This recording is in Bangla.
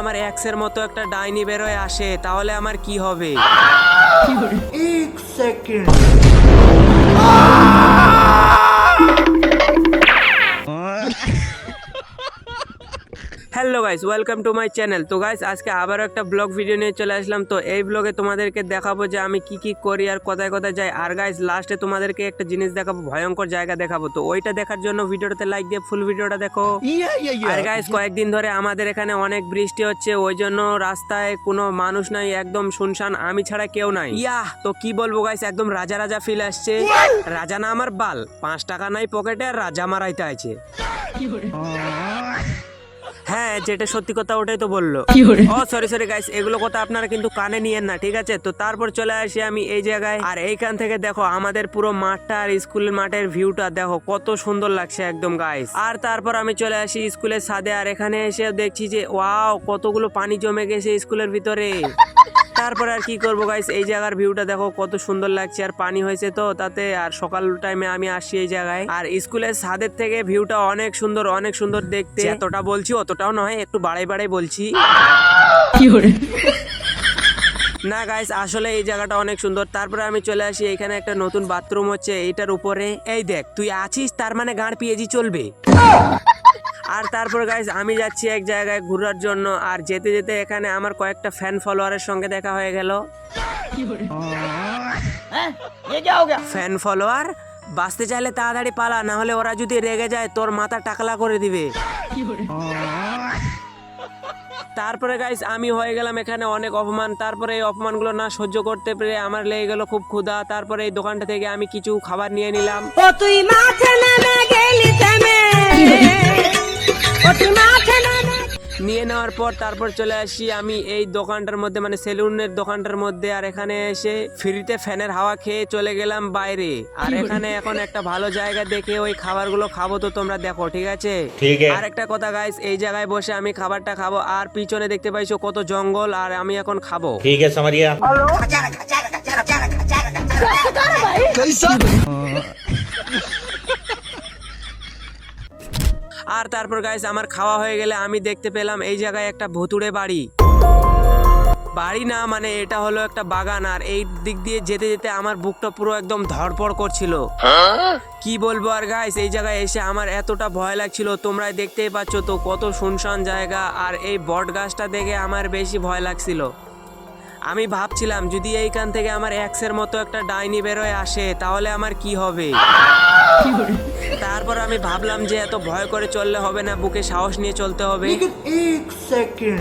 আমার এক্সের মতো একটা ডাইনি বেরোয় আসে তাহলে আমার কি হবে? एक second. Hello guys, welcome to my channel. তো গাইস আজকে আবারও একটা ব্লগ ভিডিও নিয়ে চলে আসলাম। তো এই ব্লগে তোমাদেরকে দেখাবো যে আমি কি কি করি আর কোথায় কোথায় যাই। আর গাইস লাস্টে তোমাদেরকে একটা জিনিস দেখাবো, ভয়ঙ্কর জায়গা দেখাবো। তো ওইটা দেখার জন্য ভিডিওটাতে লাইক দিয়ে ফুল ভিডিওটা দেখো। আর গাইস কয়েকদিন ধরে আমাদের এখানে অনেক বৃষ্টি হচ্ছে, ওই জন্য রাস্তায় কোনো মানুষ নাই, একদম শুনশান, আমি ছাড়া কেউ নাই। তো কি বলবো গাইস, একদম রাজা রাজা ফিল আসছে। রাজা না আমার বাল, 5 টাকা নাই পকেটে আর রাজা মারাইতে আছে। হ্যাঁ, যেটা সত্যি কথা ওটাই তো বললো। ও সরি গাইস, এগুলো কথা আপনারা কিন্তু কানে নিয়েন না, ঠিক আছে? তো তারপর চলে আসি আমি এই জায়গায়। আর এইখান থেকে দেখো আমাদের পুরো মাঠটা আর স্কুলের মাঠের ভিউটা দেখো কত সুন্দর লাগছে একদম গাইস। আর তারপর আমি চলে আসি স্কুলের ছাদে, আর এখানে এসে দেখছি যে ওয়াও কতগুলো পানি জমে গেছে স্কুলের ভিতরে। তারপর আর কি করবো গাইস, এই জায়গার ভিউটা দেখো কত সুন্দর লাগছে, আর পানি হয়েছে তো তাতে। আর সকাল টাইমে আমি আসছি এই জায়গায়, আর স্কুলের ছাদের থেকে ভিউটা অনেক সুন্দর দেখতে। এতটা বলছি অতটাও নয়, একটু বাড়াই বলছি না গাইস, আসলে এই জায়গাটা অনেক সুন্দর। তারপরে আমি চলে আসি, এখানে একটা নতুন বাথরুম হচ্ছে এইটার উপরে। এই দেখ তুই আছিস, তার মানে গাঁড় পিএজি চলবে। আর তারপর গাইস আমি যাচ্ছি এক জায়গায় ঘোরার জন্য, আর যেতে যেতে এখানে আমার কয়েকটা ফ্যান ফলোয়ারের সঙ্গে দেখা হয়ে গেল। ফ্যান ফলোয়ার, বাঁচতে চাইলে তাড়াতাড়ি পালা, না হলে ওরা যদি রেগে যায় তোর মাথা টাকলা করে দিবে। তারপরে গাইস আমি হয়ে গেলাম এখানে অনেক অপমান। তারপরে এই অপমানগুলো না সহ্য করতে পেরে আমার লেগে গেল খুব ক্ষুধা। তারপরে এই দোকানটা থেকে আমি কিছু খাবার নিয়ে নিলাম। নিয়ে নেওয়ার পর তারপর চলে আসি আমি এই দোকানটার মধ্যে, মানে সেলুনের দোকানটার মধ্যে। আর এখানে এসে ফ্রিতে ফ্যানের হাওয়া খেয়ে চলে গেলাম বাইরে। আর এখানে এখন একটা ভালো জায়গা দেখে ওই খাবারগুলো খাবো, তো তোমরা দেখো, ঠিক আছে? আর একটা কথা গাইস, এই জায়গায় বসে আমি খাবারটা খাবো, আর পিছনে দেখতে পাইছো কত জঙ্গল, আর আমি এখন খাবো। ठीक है समझ गया। আর তারপর গাইস আমার খাওয়া হয়ে গেলে আমি দেখতে পেলাম এই জায়গায় একটা ভুতুড়ে বাড়ি না, মানে এটা হলো একটা বাগান। আর এই দিক দিয়ে যেতে যেতে আমার বুকটা পুরো একদম ধড়পড় করছিল। কি বলবো আর গাইস, এই জায়গায় এসে আমার এতটা ভয় লাগছিল, তোমরা দেখতেই পাচ্ছ তো কত শুনশান জায়গা। আর এই বট গাছটা দেখে আমার বেশি ভয় লাগছিল। আমি ভাবছিলাম যদি এইখান থেকে আমার এক্সের মতো একটা ডাইনি বেরোয় আসে তাহলে আমার কি হবে। তারপর আমি ভাবলাম যে এত ভয় করে চললে হবে না, বুকে সাহস নিয়ে চলতে হবে। लेकिन एक सेकंड।